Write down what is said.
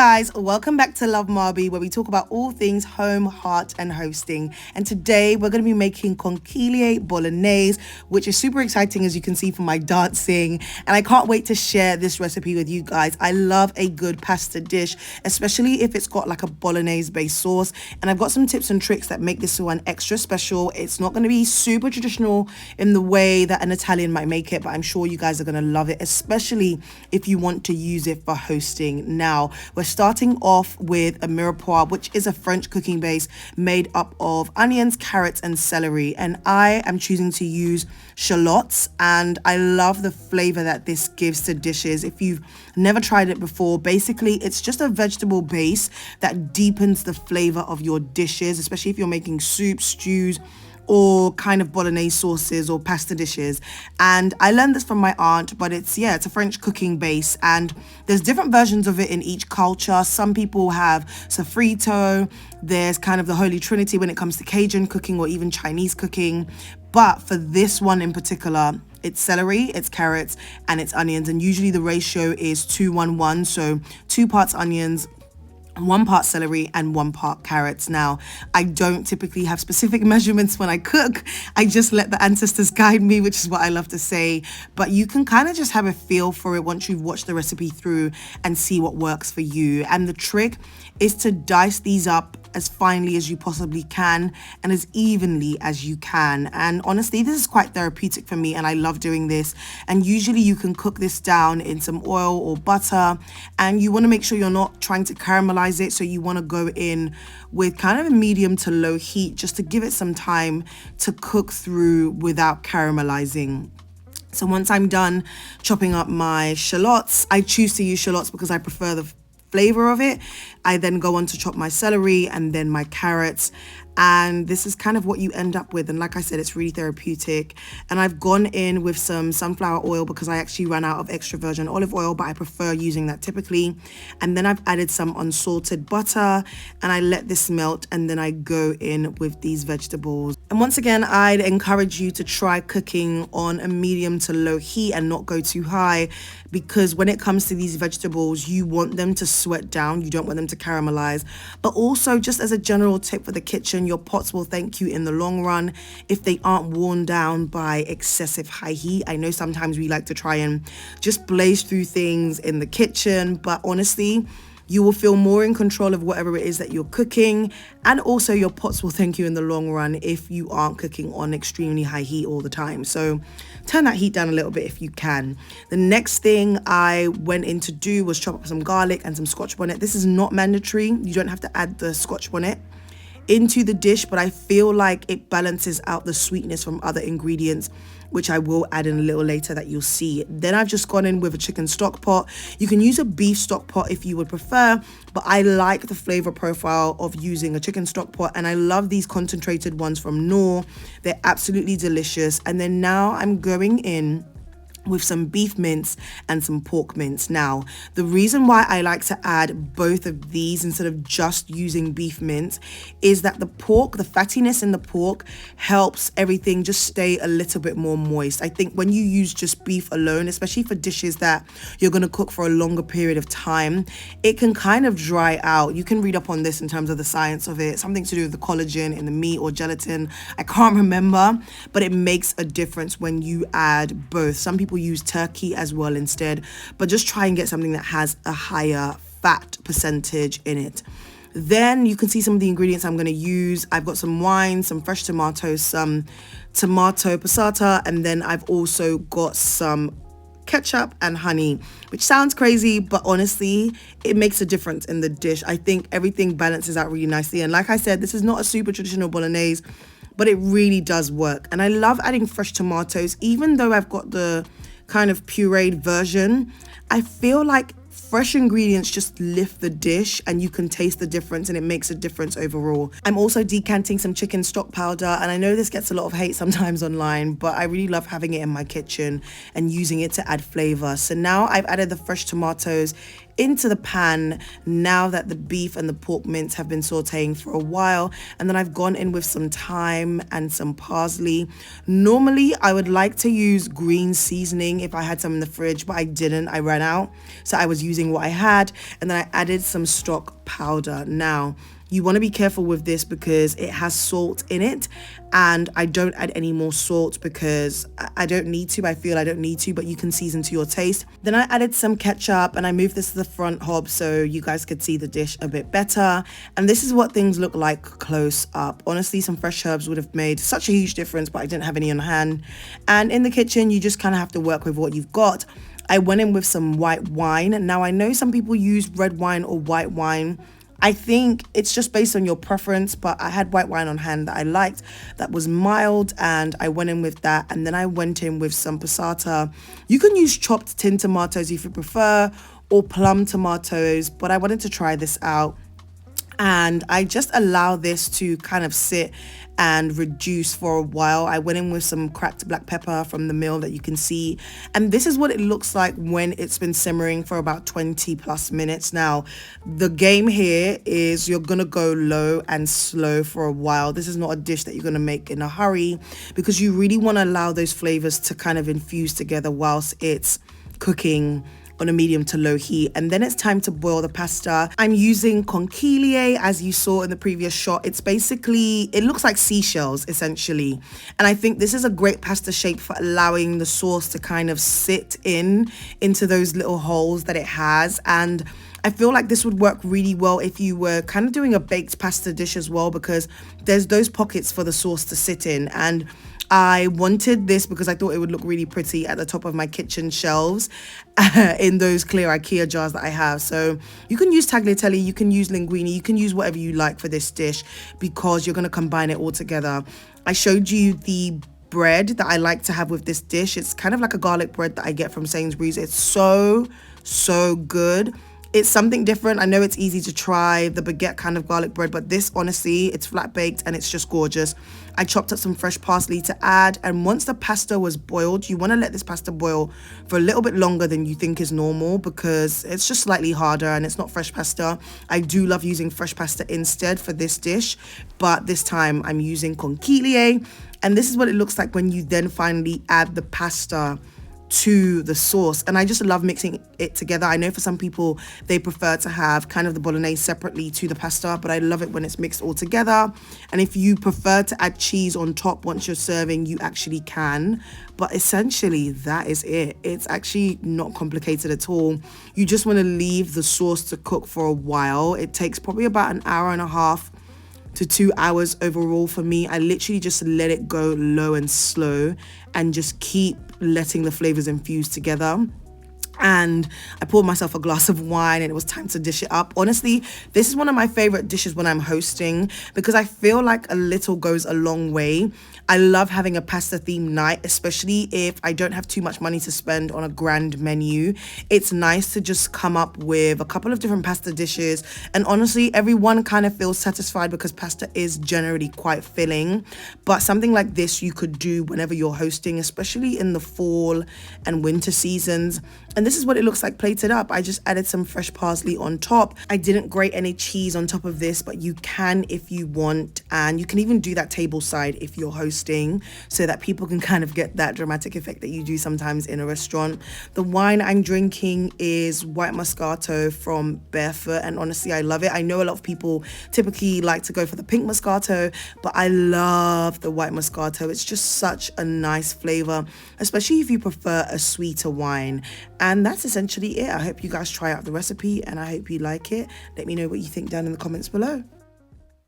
guys, welcome back to Love Marby, where we talk about all things home, heart and hosting. And today we're going to be making Conchiglie Bolognese, which is super exciting, as you can see from my dancing, and I can't wait to share this recipe with you guys. I love a good pasta dish, especially if it's got like a Bolognese based sauce, and I've got some tips and tricks that make this one extra special. It's not going to be super traditional in the way that an Italian might make it, but I'm sure you guys are going to love it, especially if you want to use it for hosting. Now we're starting off with a Mirepoix, which is a French cooking base made up of onions, carrots and celery, and I am choosing to use shallots, and I love the flavor that this gives to dishes. If you've never tried it before, basically it's just a vegetable base that deepens the flavor of your dishes, especially if you're making soups, stews, or kind of Bolognese sauces or pasta dishes. And I learned this from my aunt, but it's a French cooking base, and there's different versions of it in each culture. Some people have sofrito, there's kind of the Holy Trinity when it comes to Cajun cooking or even Chinese cooking. But for this one in particular, it's celery, it's carrots, and it's onions, and usually the ratio is 2-1-1, so 2 parts onions, 1 part celery and 1 part carrots. Now, I don't typically have specific measurements when I cook. I just let the ancestors guide me, which is what I love to say. But you can kind of just have a feel for it once you've watched the recipe through and see what works for you. And the trick is to dice these up as finely as you possibly can and as evenly as you can. And honestly, this is quite therapeutic for me, and I love doing this. And usually you can cook this down in some oil or butter, and you want to make sure you're not trying to caramelize it, so you want to go in with kind of a medium to low heat just to give it some time to cook through without caramelizing. So once I'm done chopping up my shallots, I choose to use shallots because I prefer the flavor of it. I then go on to chop my celery and then my carrots, and this is kind of what you end up with. And like I said, it's really therapeutic. And I've gone in with some sunflower oil because I actually ran out of extra virgin olive oil, but I prefer using that typically. And then I've added some unsalted butter, and I let this melt, and then I go in with these vegetables. And once again, I'd encourage you to try cooking on a medium to low heat and not go too high, because when it comes to these vegetables, you want them to sweat down. You don't want them to caramelize. But also, just as a general tip for the kitchen, your pots will thank you in the long run if they aren't worn down by excessive high heat. I know sometimes we like to try and just blaze through things in the kitchen, but honestly, you will feel more in control of whatever it is that you're cooking, and also your pots will thank you in the long run if you aren't cooking on extremely high heat all the time. So turn that heat down a little bit if you can. The next thing I went in to do was chop up some garlic and some Scotch bonnet. This is not mandatory. You don't have to add the Scotch bonnet into the dish, but I feel like it balances out the sweetness from other ingredients, which I will add in a little later that you'll see. Then I've just gone in with a chicken stock pot. You can use a beef stock pot if you would prefer, but I like the flavor profile of using a chicken stock pot, and I love these concentrated ones from Knorr. They're absolutely delicious. And then now I'm going in with some beef mince and some pork mince. Now, the reason why I like to add both of these instead of just using beef mince is that the pork, the fattiness in the pork helps everything just stay a little bit more moist. I think when you use just beef alone, especially for dishes that you're going to cook for a longer period of time, it can kind of dry out. You can read up on this in terms of the science of it, something to do with the collagen in the meat or gelatin. I can't remember, but it makes a difference when you add both. Some people use turkey as well instead, but just try and get something that has a higher fat percentage in it. Then you can see some of the ingredients I'm going to use. I've got some wine, some fresh tomatoes, some tomato passata, and then I've also got some ketchup and honey, which sounds crazy, but honestly, it makes a difference in the dish. I think everything balances out really nicely. And like I said, this is not a super traditional Bolognese, but it really does work. And I love adding fresh tomatoes, even though I've got the kind of pureed version. I feel like fresh ingredients just lift the dish, and you can taste the difference, and it makes a difference overall. I'm also decanting some chicken stock powder, and I know this gets a lot of hate sometimes online, but I really love having it in my kitchen and using it to add flavor. So now I've added the fresh tomatoes into the pan now that the beef and the pork mince have been sauteing for a while. And then I've gone in with some thyme and some parsley. Normally, I would like to use green seasoning if I had some in the fridge, but I didn't. I ran out. So I was using what I had. And then I added some stock powder. Now, you want to be careful with this because it has salt in it, and I don't add any more salt because I don't need to. I feel I don't need to, but you can season to your taste. Then I added some ketchup and I moved this to the front hob so you guys could see the dish a bit better. And this is what things look like close up. Honestly, some fresh herbs would have made such a huge difference, but I didn't have any on hand. And in the kitchen, you just kind of have to work with what you've got. I went in with some white wine. Now, I know some people use red wine or white wine. I think it's just based on your preference, but I had white wine on hand that I liked, that was mild, and I went in with that. And then I went in with some passata. You can use chopped tin tomatoes if you prefer, or plum tomatoes, but I wanted to try this out. And I just allow this to kind of sit and reduce for a while. I went in with some cracked black pepper from the mill that you can see. And this is what it looks like when it's been simmering for about 20 plus minutes. Now, the game here is you're gonna go low and slow for a while. This is not a dish that you're gonna make in a hurry because you really wanna allow those flavors to kind of infuse together whilst it's cooking on a medium to low heat. And then it's time to boil the pasta. I'm using conchiglie, as you saw in the previous shot. It's basically, it looks like seashells essentially. And I think this is a great pasta shape for allowing the sauce to kind of sit into those little holes that it has. And I feel like this would work really well if you were kind of doing a baked pasta dish as well, because there's those pockets for the sauce to sit in. And I wanted this because I thought it would look really pretty at the top of my kitchen shelves in those clear IKEA jars that I have. So you can use tagliatelle, you can use linguine, you can use whatever you like for this dish because you're going to combine it all together. I showed you the bread that I like to have with this dish. It's kind of like a garlic bread that I get from Sainsbury's. It's so good. It's something different. I know it's easy to try the baguette kind of garlic bread, but this, honestly, it's flat baked and it's just gorgeous. I chopped up some fresh parsley to add, and once the pasta was boiled, you want to let this pasta boil for a little bit longer than you think is normal because it's just slightly harder and it's not fresh pasta. I do love using fresh pasta instead for this dish, but this time I'm using conchiglie, and this is what it looks like when you then finally add the pasta to the sauce. And I just love mixing it together. I know for some people they prefer to have kind of the bolognese separately to the pasta, but I love it when it's mixed all together. And if you prefer to add cheese on top once you're serving, you actually can, but essentially that is it. It's actually not complicated at all. You just want to leave the sauce to cook for a while. It takes probably about an hour and a half to 2 hours overall for me. I literally just let it go low and slow and just keep letting the flavors infuse together. And I poured myself a glass of wine and it was time to dish it up. Honestly, this is one of my favorite dishes when I'm hosting because I feel like a little goes a long way. I love having a pasta themed night, especially if I don't have too much money to spend on a grand menu. It's nice to just come up with a couple of different pasta dishes, and honestly, everyone kind of feels satisfied because pasta is generally quite filling. But something like this you could do whenever you're hosting, especially in the fall and winter seasons. And this is what it looks like plated up. I just added some fresh parsley on top. I didn't grate any cheese on top of this, but you can if you want. And you can even do that table side if you're hosting so that people can kind of get that dramatic effect that you do sometimes in a restaurant. The wine I'm drinking is white Moscato from Barefoot. And honestly, I love it. I know a lot of people typically like to go for the pink Moscato, but I love the white Moscato. It's just such a nice flavor, especially if you prefer a sweeter wine. And that's essentially it. I hope you guys try out the recipe and I hope you like it. Let me know what you think down in the comments below.